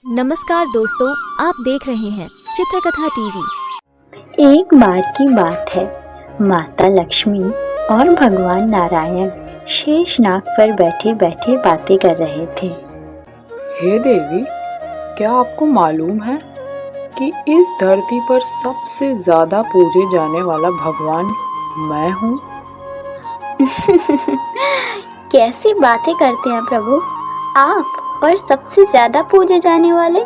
नमस्कार दोस्तों, आप देख रहे हैं चित्रकथा टीवी। एक बार की बात है, माता लक्ष्मी और भगवान नारायण शेषनाग पर बैठे बैठे बातें कर रहे थे। हे देवी, क्या आपको मालूम है कि इस धरती पर सबसे ज्यादा पूजे जाने वाला भगवान मैं हूँ? कैसी बातें करते हैं प्रभु आप, और सबसे ज्यादा पूजे जाने वाले।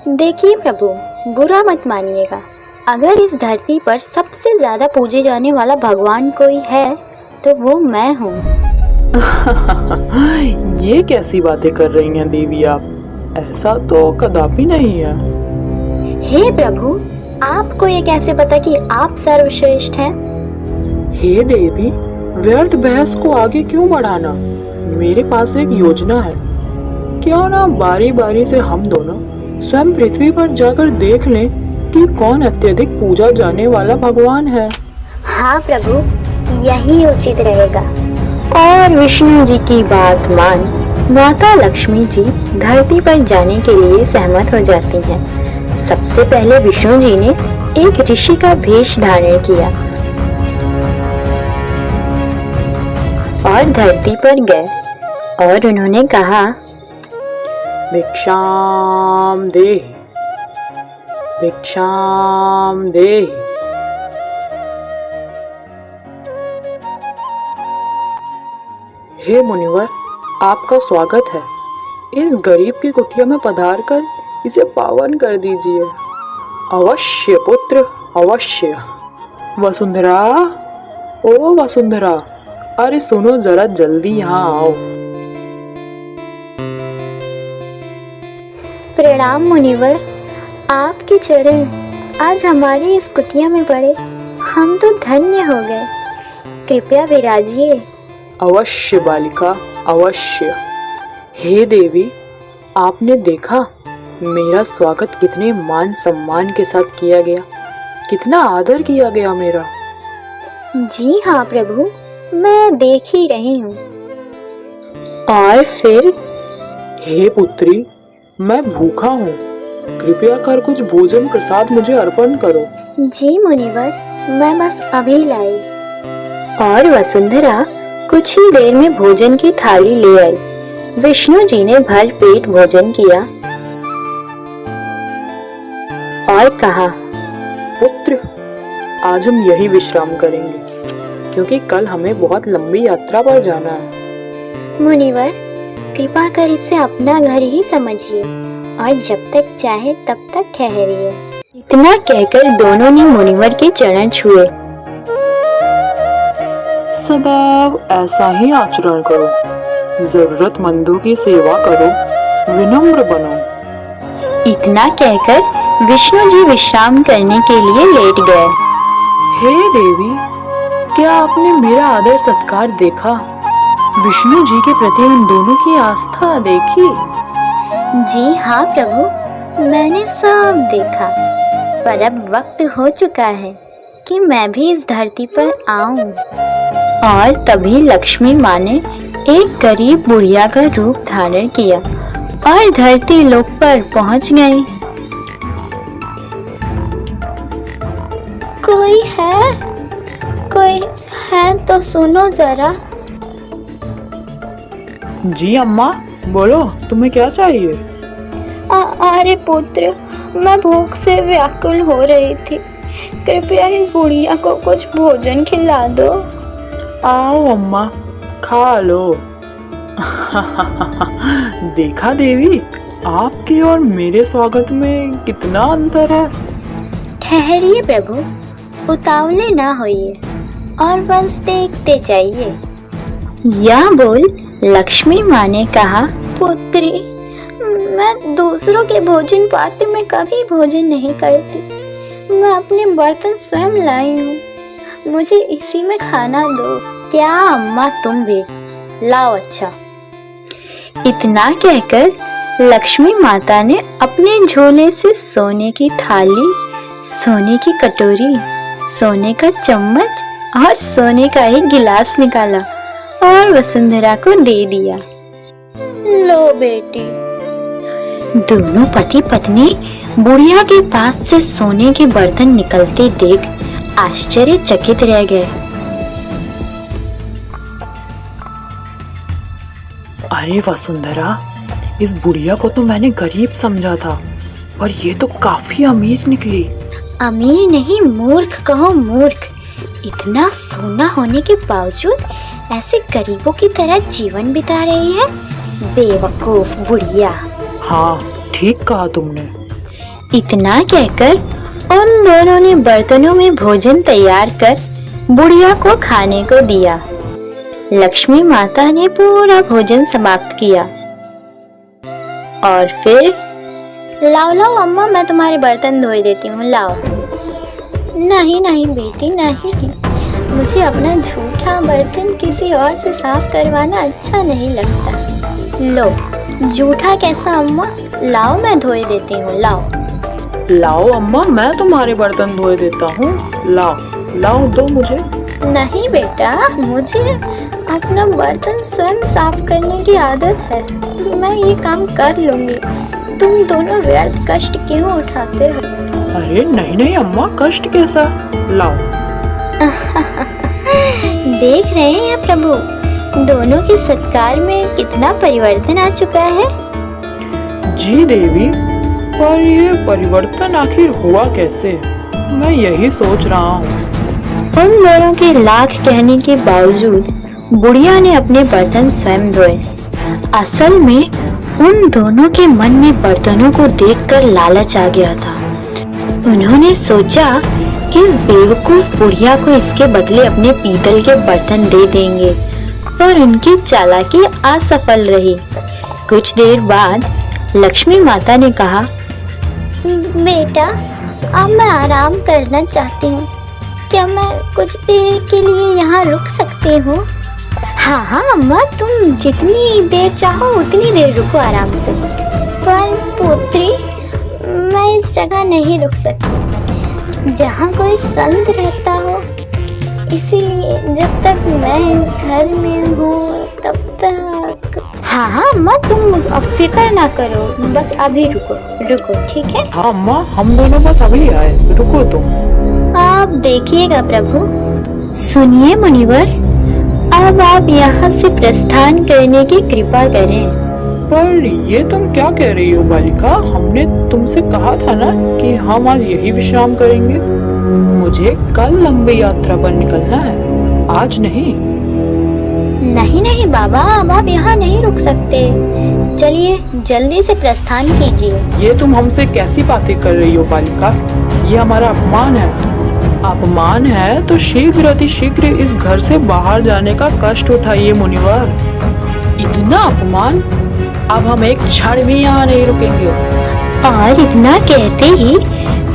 देखिए प्रभु, बुरा मत मानिएगा, अगर इस धरती पर सबसे ज्यादा पूजे जाने वाला भगवान कोई है तो वो मैं हूँ। ये कैसी बातें कर रही हैं देवी आप? ऐसा तो कदापि नहीं है। हे प्रभु, आपको ये कैसे पता कि आप सर्वश्रेष्ठ हैं? हे देवी, व्यर्थ बहस को आगे क्यों बढ़ाना? मेरे पास एक योजना है। क्यों ना बारी बारी से हम दोनों स्वयं पृथ्वी पर जाकर देख लें कि कौन अत्यधिक पूजा जाने वाला भगवान है। हाँ प्रभु, यही उचित रहेगा। और विष्णु जी की बात मान माता लक्ष्मी जी धरती पर जाने के लिए सहमत हो जाती हैं। सबसे पहले विष्णु जी ने एक ऋषि का वेश धारण किया और धरती पर गए और उन्होंने कहा, भिक्षाम देहि, भिक्षाम देहि। हे मुनिवर, आपका स्वागत है। इस गरीब की कुटिया में पधार कर इसे पावन कर दीजिए। अवश्य पुत्र, अवश्य। वसुंधरा, ओ वसुंधरा, अरे सुनो जरा, जल्दी यहाँ आओ। प्रणाम मुनिवर, आपके चरण आज हमारी इस कुटिया में पड़े, हम तो धन्य हो गए। कृपया विराजिए। अवश्य बालिका, अवश्य। हे देवी, आपने देखा मेरा स्वागत कितने मान सम्मान के साथ किया गया, कितना आदर किया गया मेरा। जी हाँ प्रभु, मैं देख ही रही हूँ। और फिर? हे पुत्री, मैं भूखा हूँ, कृपया कर कुछ भोजन प्रसाद मुझे अर्पण करो। जी मुनिवर, मैं बस अभी लाई। और वसुंधरा कुछ ही देर में भोजन की थाली ले आई। विष्णु जी ने भर पेट भोजन किया और कहा, पुत्र, आज हम यही विश्राम करेंगे क्योंकि कल हमें बहुत लंबी यात्रा पर जाना है। मुनिवर, कृपा कर इसे अपना घर ही समझिए और जब तक चाहे तब तक ठहरिए। इतना कहकर दोनों ने मुनिवर के चरण छुए। सदैव ऐसा ही आचरण करो, जरूरतमंदों की सेवा करो, विनम्र बनो। इतना कहकर विष्णु जी विश्राम करने के लिए लेट गए। हे देवी, क्या आपने मेरा आदर सत्कार देखा? विष्णु जी के प्रति उन दोनों की आस्था देखी? जी हाँ प्रभु, मैंने सब देखा, पर अब वक्त हो चुका है कि मैं भी इस धरती पर आऊं। और तभी लक्ष्मी माँ ने एक गरीब बुढ़िया का रूप धारण किया और धरती लोक पर पहुंच गई। कोई है तो सुनो जरा। जी अम्मा, बोलो, तुम्हें क्या चाहिए? अरे पुत्र, मैं भूख से व्याकुल हो रही थी, कृपया इस बुढ़िया को कुछ भोजन खिला दो। आओ अम्मा, खा लो। देखा देवी, आपके और मेरे स्वागत में कितना अंतर है। ठहरिए प्रभु, उतावले ना होइए और बस देखते जाइए। यह बोल लक्ष्मी माँ ने कहा, पुत्री, मैं दूसरों के भोजन पात्र में कभी भोजन नहीं करती, मैं अपने बर्तन स्वयं लाई हूँ, मुझे इसी में खाना दो। क्या अम्मा, तुम भी लाओ। अच्छा। इतना कहकर लक्ष्मी माता ने अपने झोले से सोने की थाली, सोने की कटोरी, सोने का चम्मच और सोने का एक गिलास निकाला और वसुंधरा को दे दिया। लो बेटी, दोनों पति पत्नी बुढ़िया के पास से सोने के बर्तन निकलते देख आश्चर्यचकित रह गए। अरे वसुंधरा, इस बुढ़िया को तो मैंने गरीब समझा था, पर ये तो काफी अमीर निकली। अमीर नहीं, मूर्ख कहो मूर्ख। इतना सोना होने के बावजूद ऐसे गरीबों की तरह जीवन बिता रही है। बेवकूफ बुढ़िया। हाँ, ठीक कहा तुमने। इतना कहकर उन दोनों ने बर्तनों में भोजन तैयार कर बुढ़िया को खाने को दिया। लक्ष्मी माता ने पूरा भोजन समाप्त किया और फिर लाओ लाओ अम्मा, मैं तुम्हारे बर्तन धो देती हूँ, लाओ। नहीं नहीं बेटी नहीं, मुझे अपना झूठा बर्तन किसी और से साफ करवाना अच्छा नहीं लगता। लो, झूठा कैसा अम्मा, लाओ मैं धोए देती हूँ, लाओ। लाओ अम्मा, मैं तुम्हारे बर्तन धोए देता हूँ, लाओ लाओ, दो मुझे। नहीं बेटा, मुझे अपना बर्तन स्वयं साफ करने की आदत है, मैं ये काम कर लूंगी। तुम दोनों व्यर्थ कष्ट क्यों उठाते हो? अरे नहीं नहीं अम्मा, कष्ट कैसा, लाओ। देख रहे हैं प्रभु, दोनों के सत्कार में कितना परिवर्तन आ चुका है। जी देवी, पर ये परिवर्तन आखिर हुआ कैसे, मैं यही सोच रहा हूँ। उन दोनों के लाख कहने के बावजूद बुढ़िया ने अपने बर्तन स्वयं धोए। असल में उन दोनों के मन में बर्तनों को देखकर लालच आ गया था। उन्होंने सोचा कि इस बेवकूफ बुढ़िया को इसके बदले अपने पीतल के बर्तन दे देंगे, पर उनकी चालाकी असफल रही। कुछ देर बाद लक्ष्मी माता ने कहा, बेटा अब मैं आराम करना चाहती हूँ, क्या मैं कुछ देर के लिए यहाँ रुक सकती हूँ? हाँ हाँ अम्मा, तुम जितनी देर चाहो उतनी देर रुको आराम से। पर पुत्री, मैं इस जगह नहीं रुक सकती जहाँ कोई संत रहता हो, इसीलिए जब तक मैं इस घर में हूँ तब तक। हाँ हाँ अम्मा, तुम अब फिक्र ना करो, बस अभी रुको रुको, ठीक है? हाँ अम्मा, हम दोनों बस अभी आए, रुको तुम। आप देखिएगा प्रभु। सुनिए मुनिवर, अब आप यहाँ से प्रस्थान करने की कृपा करें। पर ये तुम क्या कह रही हो बालिका, हमने तुमसे कहा था ना कि हम आज यही विश्राम करेंगे। मुझे कल लंबी यात्रा पर निकलना है, आज नहीं। नहीं नहीं बाबा, अब आप यहाँ नहीं रुक सकते। चलिए जल्दी से प्रस्थान कीजिए। ये तुम हमसे कैसी बातें कर रही हो बालिका, ये हमारा अपमान है। अपमान है तो शीघ्र अतिशीघ्र इस घर से बाहर जाने का कष्ट उठाइए मुनिवर। इतना अपमान, अब हम एक क्षण भी यहाँ नहीं रुकेंगे। और इतना कहते ही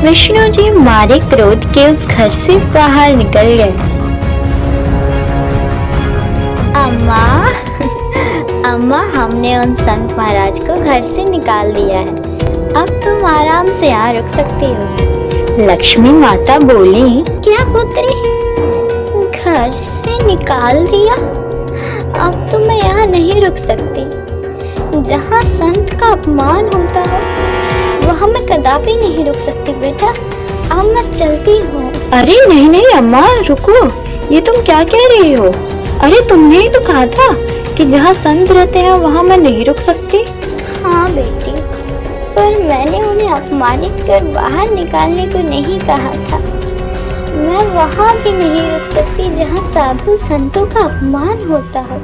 विष्णु जी मारे क्रोध के उस घर से बाहर निकल गए। अम्मा अम्मा, हमने उन संत महाराज को घर से निकाल दिया है, अब तुम आराम से यहाँ रुक सकती हो। लक्ष्मी माता बोली, क्या पुत्री, घर से निकाल दिया? अब तो मैं यहाँ नहीं रुक सकती। जहाँ संत का अपमान होता है वहाँ मैं कदापि नहीं रुक सकती बेटा, अब मैं चलती हूँ। अरे नहीं नहीं अम्मा, रुको, ये तुम क्या कह रही हो? अरे तुमने ही तो कहा था कि जहाँ संत रहते हैं वहाँ मैं नहीं रुक सकती। हाँ बेटी, पर मैंने उन्हें अपमानित कर बाहर निकालने को नहीं कहा था। मैं वहाँ भी नहीं रुक सकती जहाँ साधु संतों का अपमान होता है।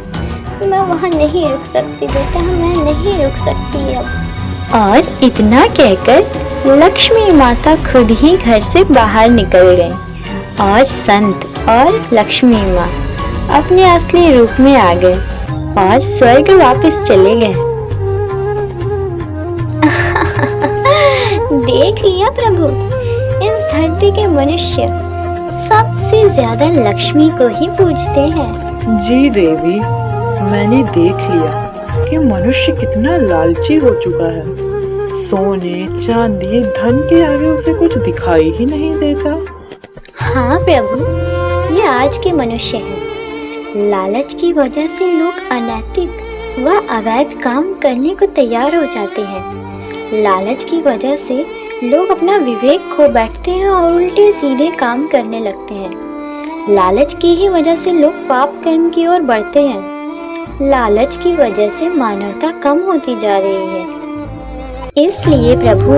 मैं वहाँ नहीं रुक सकती बेटा, मैं नहीं रुक सकती अब। और इतना कहकर लक्ष्मी माता खुद ही घर से बाहर निकल गई और संत और लक्ष्मी माँ अपने असली रूप में आ गए और स्वर्ग वापस चले गए। देख लिया प्रभु, इस धरती के मनुष्य सबसे ज्यादा लक्ष्मी को ही पूजते हैं। जी देवी, मैंने देख लिया कि मनुष्य कितना लालची हो चुका है। सोने चांदी धन के आगे उसे कुछ दिखाई ही नहीं देता। हाँ प्रभु, ये आज के मनुष्य हैं। लालच की वजह से लोग अनैतिक व अवैध काम करने को तैयार हो जाते हैं। लालच की वजह से लोग अपना विवेक खो बैठते हैं और उल्टे सीधे काम करने लगते हैं। लालच की ही वजह से लोग पाप कर्म की ओर बढ़ते हैं। लालच की वजह से मानवता कम होती जा रही है। इसलिए प्रभु,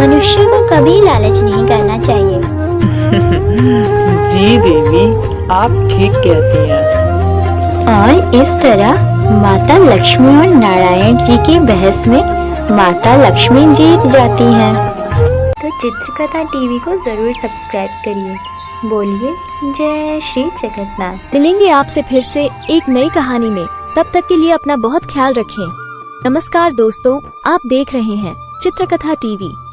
मनुष्य को कभी लालच नहीं करना चाहिए। जी देवी, आप ठीक कहती हैं। और इस तरह माता लक्ष्मी और नारायण जी की बहस में माता लक्ष्मी जीत जाती हैं। तो चित्रकथा टीवी को जरूर सब्सक्राइब करिए। बोलिए जय श्री जगन्नाथ। मिलेंगे आपसे फिर से एक नई कहानी में। तब तक के लिए अपना बहुत ख्याल रखें। नमस्कार दोस्तों, आप देख रहे हैं चित्रकथा टीवी।